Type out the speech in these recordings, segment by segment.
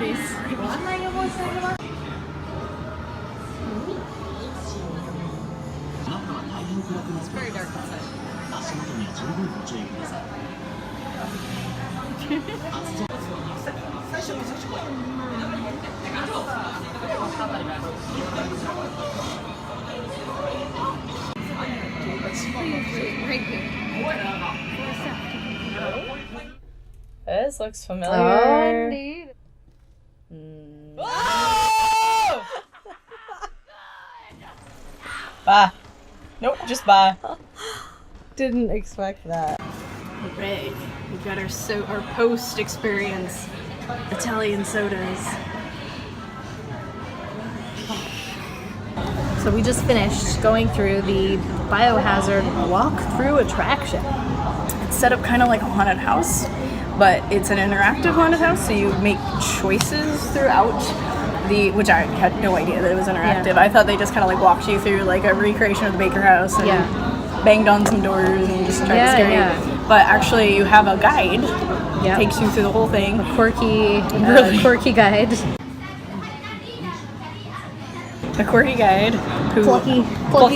movies. It's very dark outside. This looks familiar. Oh, indeed. Oh! Bye. Nope, just bye. Didn't expect that. Alright, we got our post experience Italian sodas. So we just finished going through the Biohazard walk-through attraction. It's set up kind of like a haunted house, but it's an interactive haunted house, so you make choices throughout which I had no idea that it was interactive. Yeah. I thought they just kind of like walked you through like a recreation of the Baker House and banged on some doors and just tried to scare you. But actually you have a guide that takes you through the whole thing. A quirky guide. A quirky guide. Plucky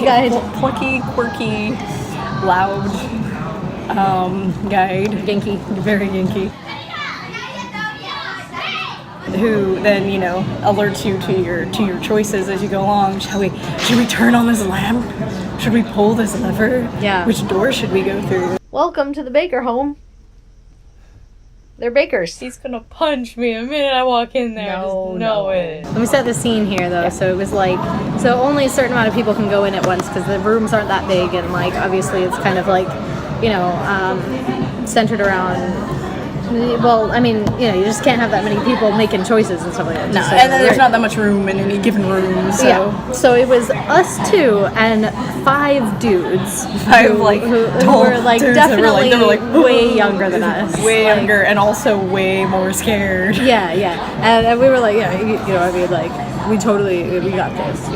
guide. Plucky, quirky, loud guide. Genki. Very Genki. Who then, alerts you to your choices as you go along. Should we turn on this lamp? Should we pull this lever? Yeah. Which door should we go through? Welcome to the Baker home. They're bakers. He's gonna punch me the minute I walk in there. No, just know it. Let me set the scene here though. So it was like, only a certain amount of people can go in at once because the rooms aren't that big, and like obviously it's kind of like, centered around. Well, I mean, you just can't have that many people making choices and stuff like that. No, and then there's not that much room in any given room, so... Yeah, so it was us two and 5 dudes. Who were like definitely way younger than us. Way younger and also way more scared. Yeah, and we were like, we got this,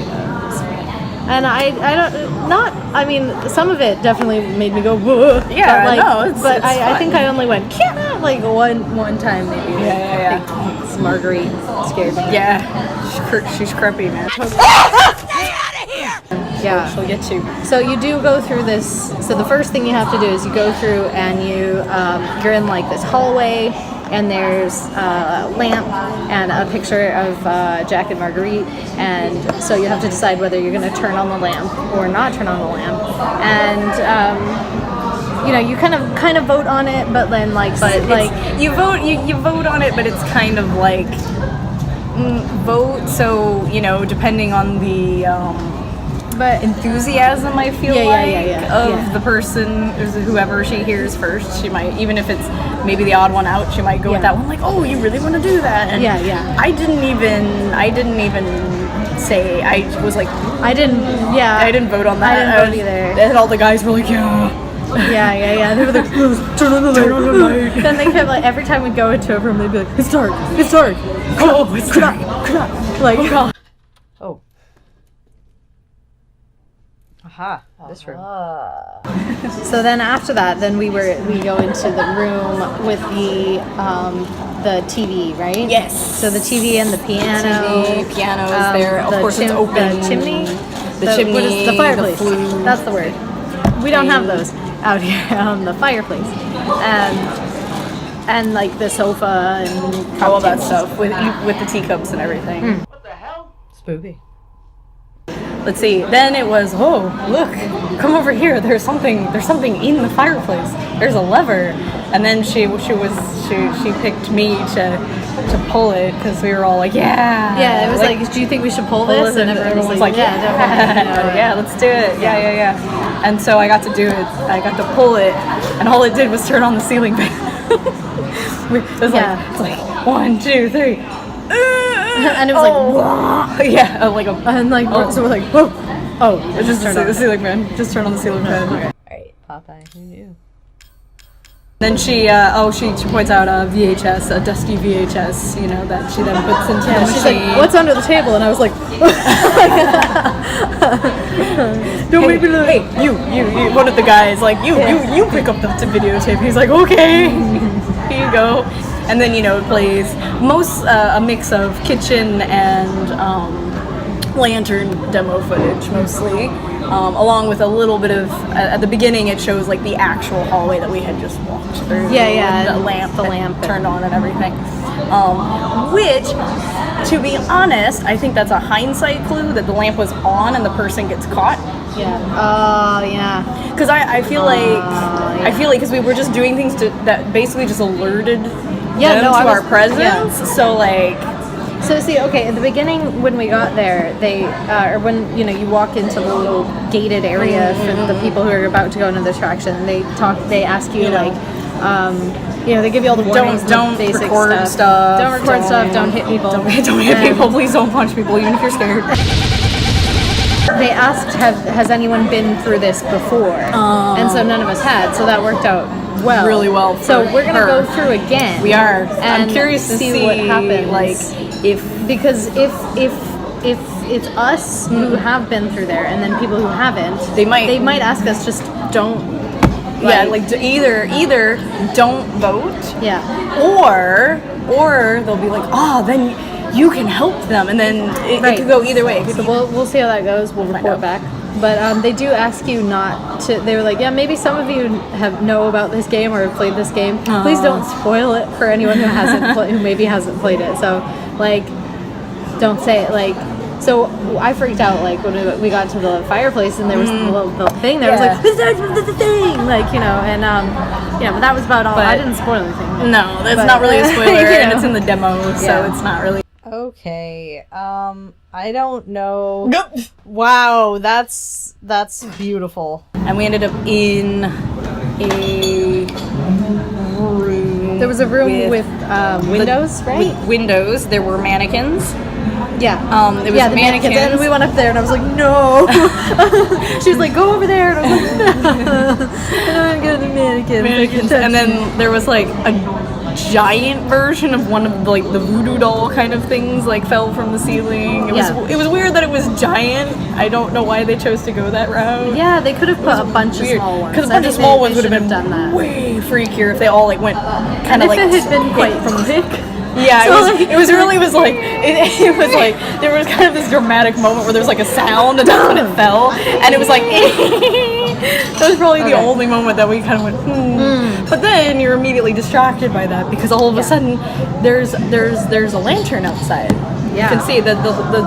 And I mean, some of it definitely made me go, whoa. Yeah, but I think I only went, like one time maybe. Yeah. I think Marguerite scared me. Yeah, she's creepy, man. Stay out of here! Yeah. She'll get you. So you do go through this, so the first thing you have to do is you go through and you're in like this hallway, and there's a lamp and a picture of Jack and Marguerite, and so you have to decide whether you're going to turn on the lamp or not turn on the lamp, and you kind of vote on it, but then you vote on it, but it's kind of like vote. So depending on the but enthusiasm, I feel of the person, whoever she hears first, she might, even if it's maybe the odd one out, she might go with that one, like, oh, you really want to do that? And I didn't even say, I was like, I didn't vote on that. I didn't vote either. And all the guys were like, yeah. They were like, turn on the light. Then they kept like, every time we go into a room, they'd be like, it's dark. Oh, it's dark. Like, oh God. Oh. Aha, this room. So then after that, then we go into the room with the TV, right? Yes. So the TV and the piano. The piano is there. Of course, it's open. The chimney. Chimney. What is the fireplace? The flue. That's the word. We don't have those out here. The fireplace, and like the sofa and all that stuff with the teacups and everything. What the hell? Spooky. Let's see. Then it was, oh, look, come over here. There's something in the fireplace. There's a lever. And then she picked me to pull it because we were all like, yeah. Yeah, it was like, do you think we should pull this? And everyone was like, yeah, definitely. Yeah, let's do it. Yeah. And so I got to do it. I got to pull it, and all it did was turn on the ceiling fan. It's like 1, 2, 3. And it was so we're like, whoa. Oh, it's just the ceiling fan. Just turn on the ceiling fan. Okay. Alright, Popeye, who knew? Then she points out a VHS, a dusty VHS, that she then puts into the machine. She's like, what's under the table? And I was like, don't make me look. Hey, you, one of the guys, like, you pick up the videotape. He's like, okay, here you go. and then it plays a mix of kitchen and lantern demo footage mostly, along with a little bit of at the beginning it shows like the actual hallway that we had just walked through. The lamp turned on and everything. Which, to be honest, I think that's a hindsight clue that the lamp was on and the person gets caught. Because I feel like because we were just doing things that basically just alerted them to our presence. So see, okay, at the beginning when we got there, they or when you walk into the little gated area for the people who are about to go into the attraction, they ask you they give you all the warnings, don't basic record stuff. Don't record stuff. Don't hit people. Don't hit people. Please don't punch people, even if you're scared. They asked, has anyone been through this before? And so none of us had. So that worked out really well. So we're gonna go through again. We are. And I'm curious to see what happens. Because if it's us who have been through there, and then people who haven't, they might ask us just don't. Either don't vote. Or they'll be like, then you can help them, and then it could go either way. So we'll see how that goes. We'll report back. But they do ask you not to. They were like, maybe some of you know about this game or have played this game. Please don't spoil it for anyone who who maybe hasn't played it. So don't say it So I freaked out when we got to the fireplace and there was the little thing there. I was like, this is the thing, but that was about all. I didn't spoil anything. No, that's not really a spoiler, and it's in the demo, so it's not really. Okay, I don't know. Wow, that's beautiful. And we ended up in a room. There was a room with windows, right? With windows. There were mannequins. Yeah. It was mannequins. And we went up there and I was like, no. She was like, go over there. And I was like, no. I don't get the mannequins. And then there was a giant version of one of the voodoo doll kind of things fell from the ceiling. It was weird that it was giant. I don't know why they chose to go that route. Yeah, they could have put a bunch of small ones. Because a bunch of small ones would have been done that. way freakier if they all went kind of if it had been quite thick. Yeah, it was there was kind of this dramatic moment where there was a sound and that's when it fell, and it was that was probably the only moment that we kind of went But then you're immediately distracted by that because all of a sudden there's a lantern outside. You can see that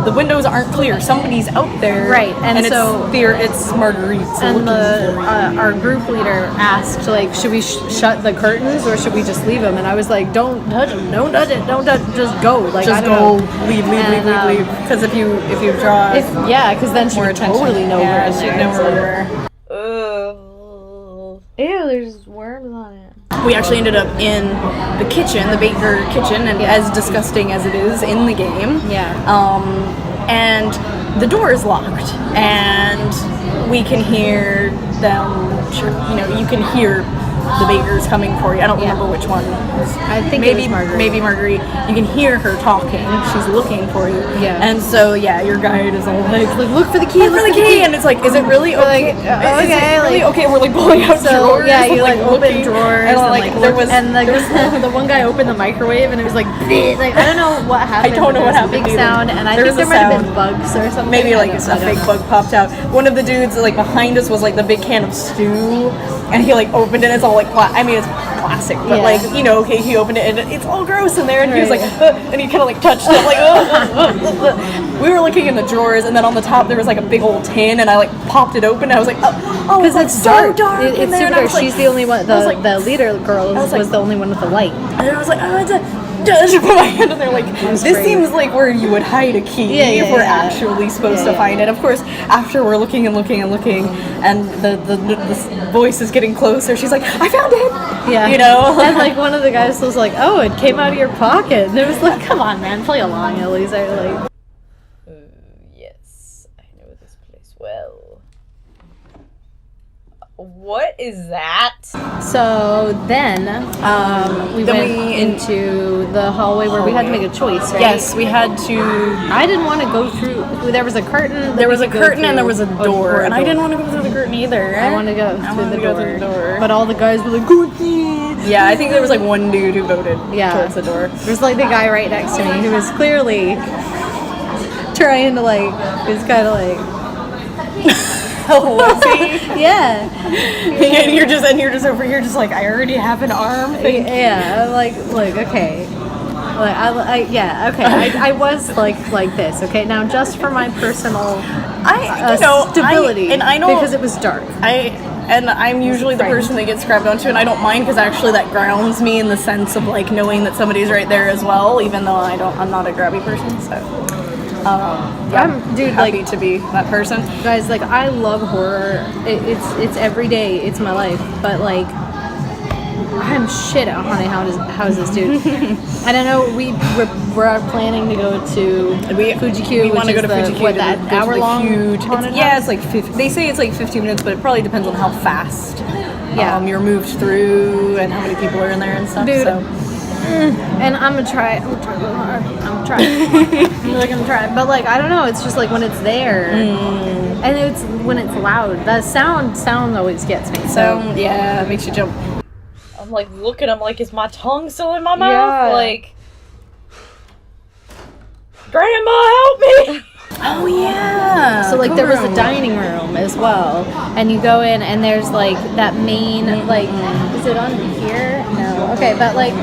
the windows aren't clear. Somebody's out there, right? And so it's Marguerite. And our group leader asked, should we shut the curtains or should we just leave them? And I was like, don't touch them, don't touch it, don't touch, just go, just go, leave. Because if you draw, because then she would totally know where she'd know where. Ew, there's worms on it. We actually ended up in the kitchen, the baker kitchen, and as disgusting as it is in the game. And the door is locked, and we can hear them. You can hear the bakers coming for you. I don't remember which one. I think it was Marguerite. Maybe Marguerite. You can hear her talking. She's looking for you. And so your guide is all look for the key, and it's is it really okay? Really okay? We're pulling out drawers. Yeah, you open drawers, and there was the one guy opened the microwave, and it was I don't know what happened. I don't know what happened. Big sound, and I think there might have been bugs or something. Maybe a fake bug popped out. One of the dudes behind us was the big can of stew, and he opened it. And it's all it's plastic, but he opened it and it's all gross in there, and he was and he kind of touched it We were looking in the drawers, and then on the top there was a big old tin, and I popped it open, and I was because it's so dark. It's super dark. She's the only one. The leader girl was the only one with the light. And I was just put my hand in there this seems like where you would hide a key if we're actually supposed to find it. Of course, after we're looking and looking and looking, and the voice is getting closer, she's like, I found it! And one of the guys was like, oh, it came out of your pocket. And it was come on, man, play along at least. Yes, I know this place well. What is that? So then we went into the hallway where we had to make a choice, right? Yes, we had to. I didn't want to go through. There was a curtain. There was a curtain and there was a door. And I didn't want to go through the curtain either. I wanted to go through the door. But all the guys were like, go through. Yeah, I think there was like one dude who voted towards the door. There's like the guy right next to me who was clearly trying to like, he's kind of like, Oh, was he? yeah. And you're just over here, just like, I already have an arm. Yeah, I'm like, look, okay. Like, I was like this, okay? Now, just for my personal stability, because it was dark. I'm usually the person that gets grabbed onto, and I don't mind because actually that grounds me in the sense of like knowing that somebody's right there as well, even though I'm not a grabby person. So, I'm happy to be that person. Guys, like I love horror. It's every day. It's my life. But like, I'm shit at haunted houses, dude. And I know we're planning to go to Fuji-Q. We want to go to Fuji-Q. What, that hour-long huge? haunted Yeah, house? it's like 50, they say it's like 15 minutes, but it probably depends on how fast you're moved through and how many people are in there and stuff. Dude. So. And I'm gonna try real hard. I'm gonna try. But like, I don't know. It's just like when it's there, and it's when it's loud. That sound always gets me. So Yeah, it makes you jump. I'm like looking, I'm like, is my tongue still in my mouth? Yeah. Like, Grandma, help me! Oh yeah. So like there was a dining room as well, and you go in and there's like that main like, is it on here? No. Okay, but like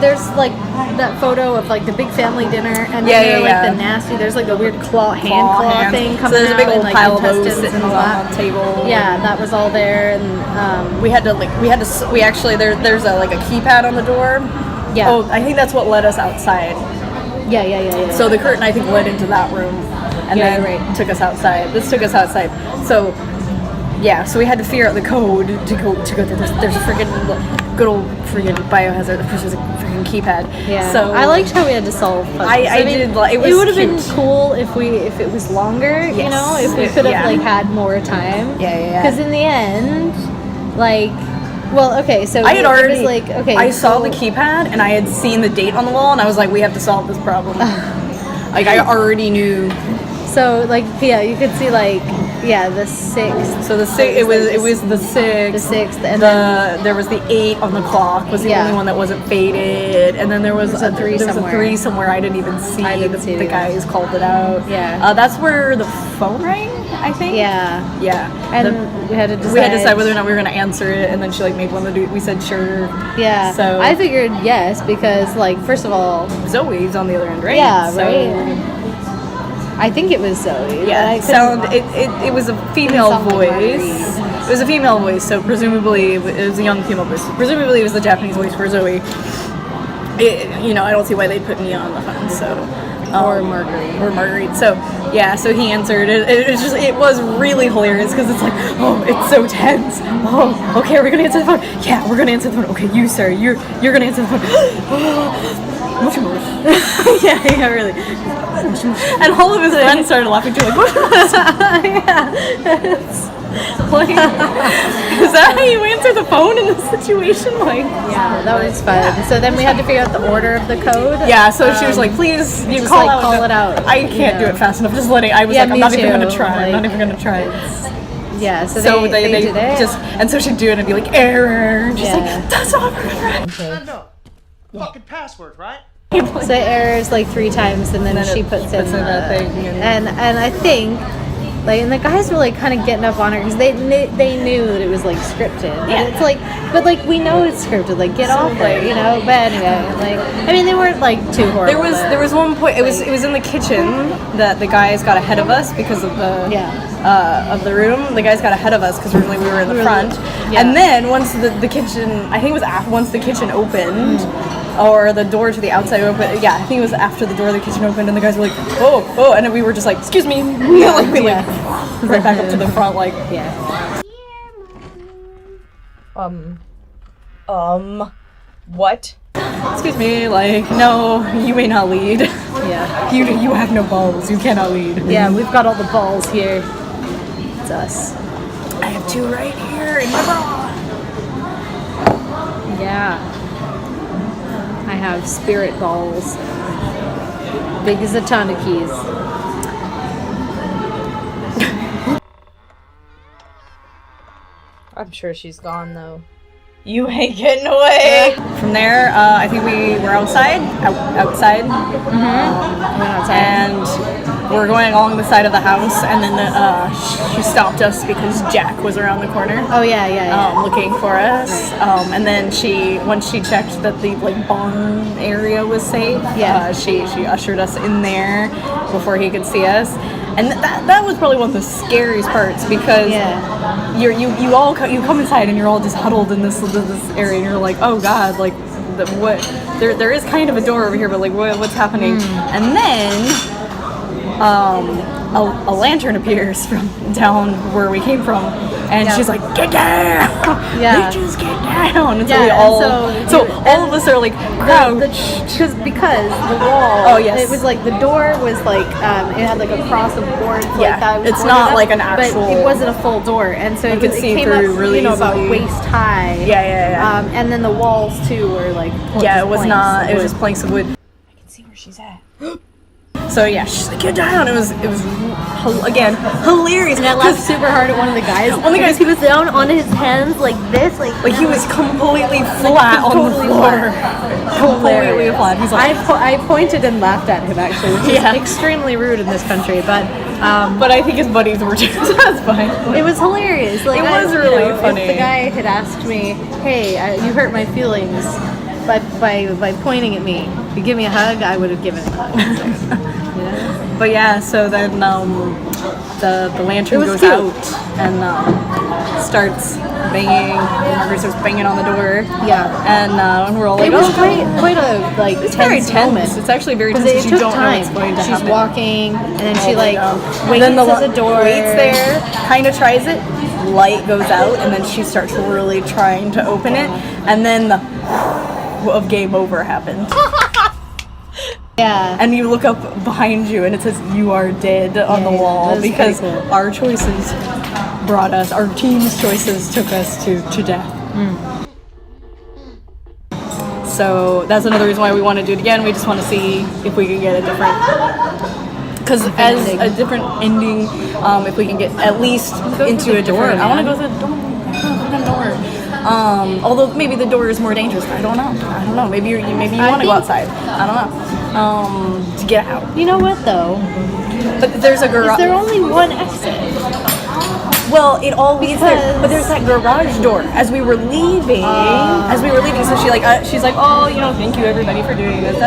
there's like that photo of like the big family dinner, and then like the nasty. There's like a weird hand claw thing coming so there's out. a big old and, like, pile of those intestines sitting and all on that. the table. Yeah, that was all there, and we actually there's a like a keypad on the door. Yeah. Oh, I think that's what led us outside. Yeah. So the curtain, I think, led into that room, and then took us outside. This took us outside. So, yeah. So we had to figure out the code to go through. There's a freaking good old freaking Biohazard. Of course, there's a freaking keypad. Yeah. So I liked how we had to solve puzzles. I mean, did. It would have cute. been cool if it was longer. You know, if we could have like had more time. Yeah. Because in the end, like. Well, okay, so I had already, it was like, okay. I saw the keypad and I had seen the date on the wall and I was like, we have to solve this problem. Like I already knew. So like, yeah, you could see like, yeah, the 6th. So the 6th, it was the 6th. The 6th, and then there was the 8 on the clock was the only one that wasn't faded, and then there was a 3 somewhere. I didn't even see. The guys called it out. Yeah. That's where the phone rang, I think. Yeah. And we had to decide whether or not we were going to answer it, and then she like made one of the we said sure. Yeah. So I figured yes, because like first of all, Zoe's on the other end, right? Yeah, so, right. I think it was Zoe. Yeah, it was a female voice. It was a female voice, so presumably it was a young female voice. Presumably it was the Japanese voice for Zoe. I don't see why they'd put me on the phone. So or Marguerite. So yeah, so he answered. It was really hilarious because it's like, oh, it's so tense. Oh, okay, are we gonna answer the phone? Yeah, we're gonna answer the phone. Okay, you sir, you're gonna answer the phone. yeah, really. And all of his friends started laughing too, like, like, is that how you answer the phone in this situation? Like, yeah, that was fun. So then we had to figure out the order of the code. Yeah, so she was like, please, you call it out. I can't do it fast enough. Just letting. I was like, I'm not even gonna try. I'm not even gonna try. Yeah, so they did it. Just, and so she'd do it and be like, error. And she's like, that's all we're gonna I know. Fucking password, right? So it errors like 3 times, and then she puts in that thing. And I think, like, and the guys were like kind of getting up on her because they knew that it was like scripted. Yeah. And it's like, but like we know it's scripted. Like, get off her, you know. But anyway, like, I mean, they weren't like too horrible. There was one point. It was in the kitchen that the guys got ahead of us because of the room. The guys got ahead of us because originally we were in the front. Yeah. And then once the kitchen, I think it was once the kitchen opened. Or the door to the outside opened. Yeah, I think it was after the door of the kitchen opened, and the guys were like, "Oh!" And then we were just like, "Excuse me," right back up to the front, like, What? "Excuse me," like, "No, you may not lead." Yeah. You have no balls. You cannot lead. Yeah, we've got all the balls here. It's us. I have 2 right here in my bra. Yeah. I have spirit balls. Big as a ton of keys. I'm sure she's gone though. You ain't getting away. From there, I think we were outside. Outside. And we're going along the side of the house, and then she stopped us because Jack was around the corner. Oh yeah. Looking for us. And then once she checked that the like barn area was safe, she ushered us in there before he could see us. And that was probably one of the scariest parts because you come inside and you're all just huddled in this area, and you're like, oh god, like what? There is kind of a door over here, but like what's happening? And then a lantern appears from down where we came from, and she's like, get down! Bitches, get down! And so all of us are like crouched. Because the wall, it was like the door was like it had like a cross of boards like that. It's not like an actual. But it wasn't a full door, and so it came through up, really about easily. waist high. And then the walls too were like it was not. It was just planks of wood. I can see where she's at. So she's like, get down. It was again hilarious. And I laughed super hard at one of the guys. Because he was down on his hands like this, like he was completely flat on the floor. Completely flat. He's like, I pointed and laughed at him actually, which is extremely rude in this country, but I think his buddies were too, so that's fine. It was hilarious. Like, it was really funny. If the guy had asked me, hey, you hurt my feelings by pointing at me, if you give me a hug, I would have given him a hug. But so then the lantern goes cute. out and starts banging. Margaret starts banging on the door. And we're all like, it was quite a like it's very tense tense. moment. It's actually very tense. It You took don't time. know what's going to She's happen. walking, and then she waits at the door, waits there, kind of tries it. Light goes out, and then she starts really trying to open it, and then the of game over happens. And you look up behind you and it says you are dead on the wall because our choices our team's choices took us to death. So that's another reason why we want to do it again. We just want to see if we can get a different, because as a different ending, if we can get at least into a different. I want to go through the door. Although maybe the door is more dangerous. I don't know. Maybe you want to go outside. I don't know. To get out. You know what though? But there's a garage. Is there only one exit? Well, it all leads there, but there's that garage door. As we were leaving, so she's like, oh, thank you everybody for doing this.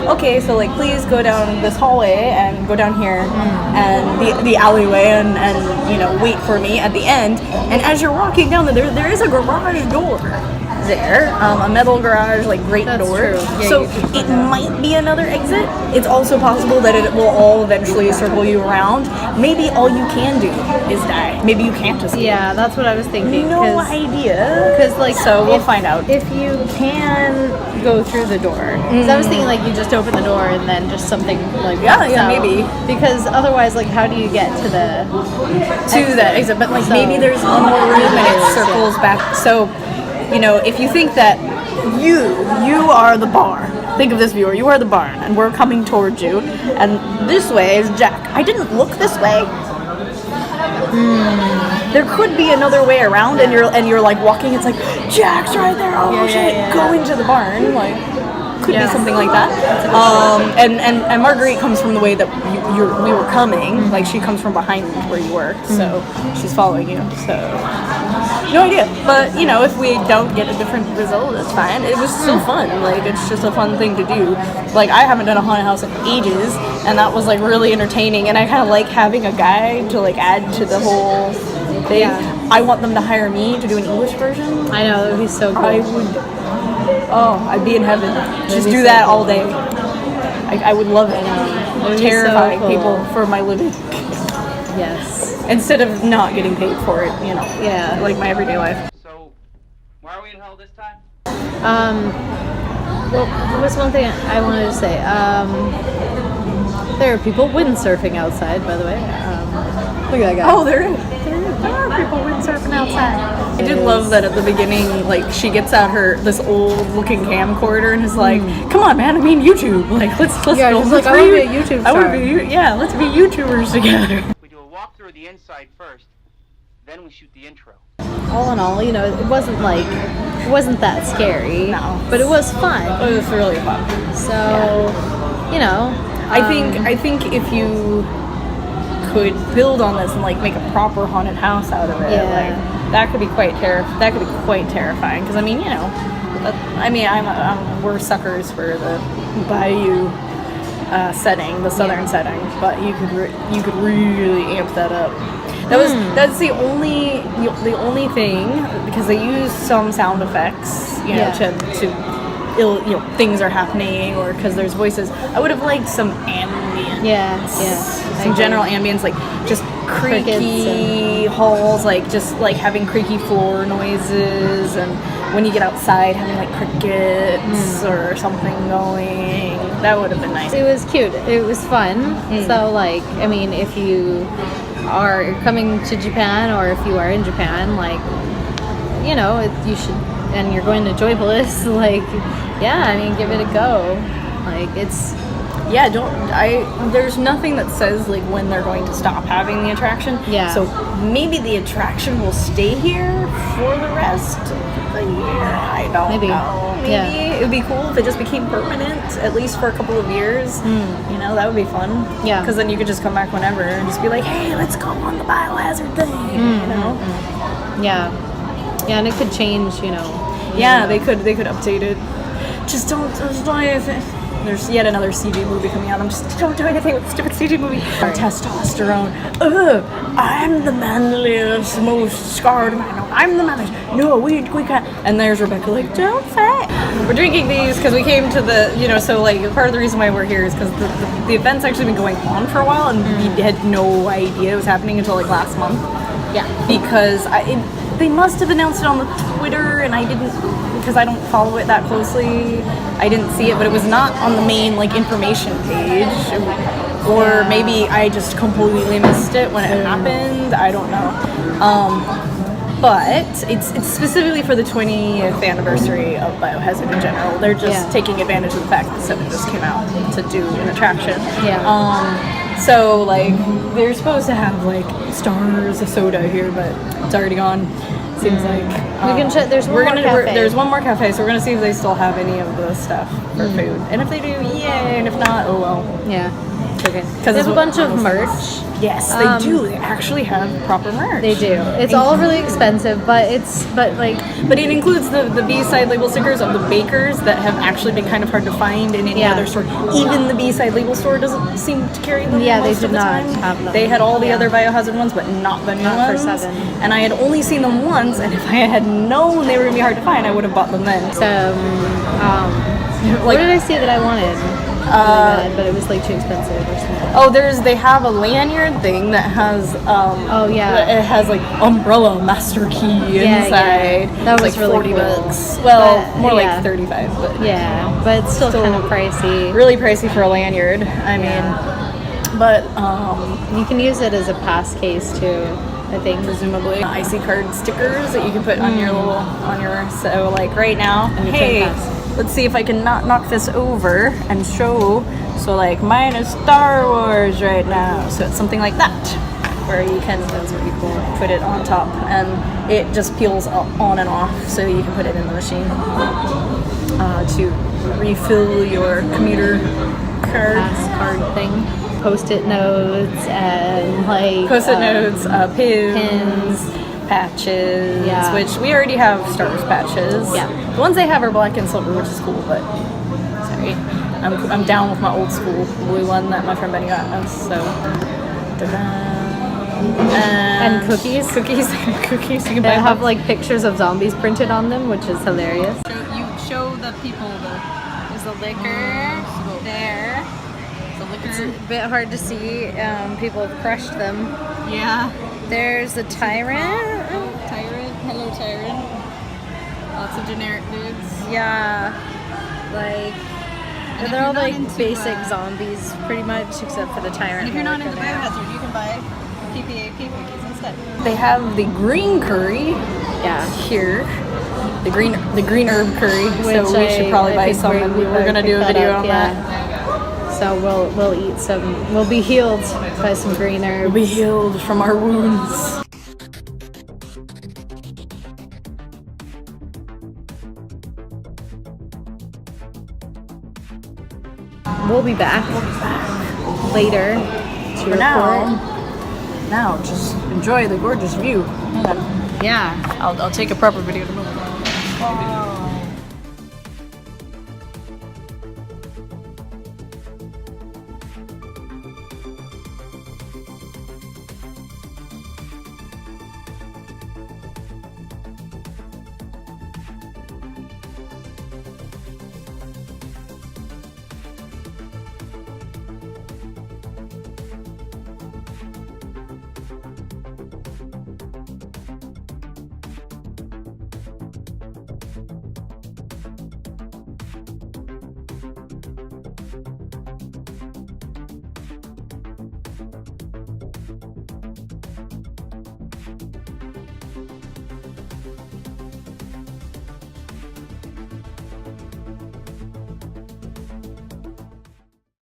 Okay, so like, please go down this hallway and go down here and the alleyway and wait for me at the end. And as you're walking down there is a garage door there, a metal garage, like great door. True. Yeah, so it might be another exit. It's also possible that it will all eventually circle you around. Maybe all you can do is die. Maybe you can't escape. Yeah, that's what I was thinking. No idea. Because so we'll find out. If you can go through the door, because I was thinking like you just open the door and then just something like maybe. Because otherwise, like, how do you get to the exit? But like maybe there's one more room and it circles back. So. If you think that you are the barn, think of this viewer, you are the barn, and we're coming towards you, and this way is Jack. I didn't look this way. There could be another way around, and you're like walking. It's like Jack's right there. Oh shit! Go into the barn. Like could be something like that. And Marguerite comes from the way that we were coming. Like she comes from behind where you were, so she's following you. So no idea. But if we don't get a different result, it's fine. It was still fun. Like it's just a fun thing to do. Like I haven't done a haunted house in ages, and that was like really entertaining. And I kind of like having a guide to like add to the whole thing. Yeah. I want them to hire me to do an English version. I know, it would be so cool. I would. Oh, I'd be in heaven. Just do that all day. I would love it. Terrifying people for my living. Yes. Instead of not getting paid for it, Yeah. like my everyday life. So, why are we in hell this time? Well, there was one thing I wanted to say. There are people windsurfing outside, by the way. Look at that guy. Oh, there is. There are people windsurfing outside. I did love that at the beginning, like, she gets out this old-looking camcorder and is like, come on, man, YouTube. Like, let's film. I want to be a YouTube star. Let's be YouTubers together. We do a walkthrough of the inside first, Then we shoot the intro. All in all, you know, it wasn't that scary. No. But it was fun. It was really fun. So, you know, I think if you could build on this and like make a proper haunted house out of it, Yeah. like that could be quite terrifying. Because I mean, you know, we're suckers for the bayou setting, the southern setting, but you could really amp that up. That's the only thing, because they use some sound effects, you know, to things are happening, or because there's voices. I would have liked some ambience. Yeah. Some general ambience, like just creaky halls, like just like having creaky floor noises, and when you get outside having like crickets or something going. That would have been nice. It was cute. It was fun. So, like, I mean, if you are coming to Japan, or if you are in Japan, like, you know, you should, and you're going to Joypolis, like, yeah, I mean, give it a go. Like, it's... Yeah, there's nothing that says, like, when they're going to stop having the attraction. Yeah. So maybe the attraction will stay here for the rest of the year. I don't know. Maybe. Yeah. It would be cool if it just became permanent, at least for a couple of years. You know, that would be fun. Yeah. Because then you could just come back whenever and just be like, hey, let's go on the Biohazard thing, you know? Yeah. Yeah, and it could change, you know. Yeah, they could update it. Just don't do anything. There's yet another CG movie coming out. Don't do anything with the stupid CG movie. Testosterone. I'm the manliest, most scarred man. I'm the manliest. No, we can't. And there's Rebecca like, don't say. We're drinking these because we came to the, you know, so like part of the reason why we're here is because the event's actually been going on for a while, and we had no idea it was happening until like last month. Yeah. Because they must have announced it on the Twitter, and I didn't, because I don't follow it that closely. I didn't see it, but it was not on the main like information page, or maybe I just completely missed it when it happened. I don't know. But it's specifically for the 20th anniversary of Biohazard in general. They're just taking advantage of the fact that 7 just came out to do an attraction. Yeah. So like they're supposed to have like Stars of Soda here, but it's already gone. Seems like we can check. There's one more cafe. There's one more cafe, so we're gonna see if they still have any of the stuff for food. And if they do, yay! And if not, oh well. Yeah. Okay. They have a bunch of merch. Yes, they do. They actually have proper merch. They do. It's all really expensive, but it includes the B-side label stickers of the bakers that have actually been kind of hard to find in any other store. Even the B-side label store doesn't seem to carry them. Yeah, most they of did the not time. have them. They had all the other Biohazard ones, but not the new ones. For 7. And I had only seen them once, and if I had known they were gonna be hard to find, I would have bought them then. So, what did I see that I wanted? But it was like too expensive or something. Oh, they have a lanyard thing that has it has like umbrella master key inside. That was like really $40. cool. Well, But, more like 35, but but it's still kind of pricey. Really pricey for a lanyard. I mean, but you can use it as a pass case too, I think. Presumably IC card stickers that you can put on your so like right now. Hey, let's see if I can not knock this over and show. So like mine is Star Wars right now. So it's something like that, where you can put it on top and it just peels on and off, so you can put it in the machine to refill your commuter card thing. Post-it notes and like notes, pins, patches, which we already have Star Wars patches. Yeah, the ones they have are black and silver, which is cool. But sorry, I'm down with my old school blue one that my friend Benny got us. So, and cookies. You can buy. They have like pictures of zombies printed on them, which is hilarious. You show the people there's the liquor there. It's a bit hard to see. People have crushed them. Yeah. There's the Tyrant. Hello Tyrant. Lots of generic dudes. Yeah. Like, they're all like basic zombies, pretty much, except for the Tyrant. And if you're not into Biohazard, you can buy PPAP cookies instead. They have the green curry. Here. The green herb curry. Which so we should probably buy some, and we're gonna do a video on that. So we'll eat some. We'll be healed by some green herbs. We'll be healed from our wounds. we'll be back later to For record. now, just enjoy the gorgeous view. Yeah. I'll take a proper video tomorrow.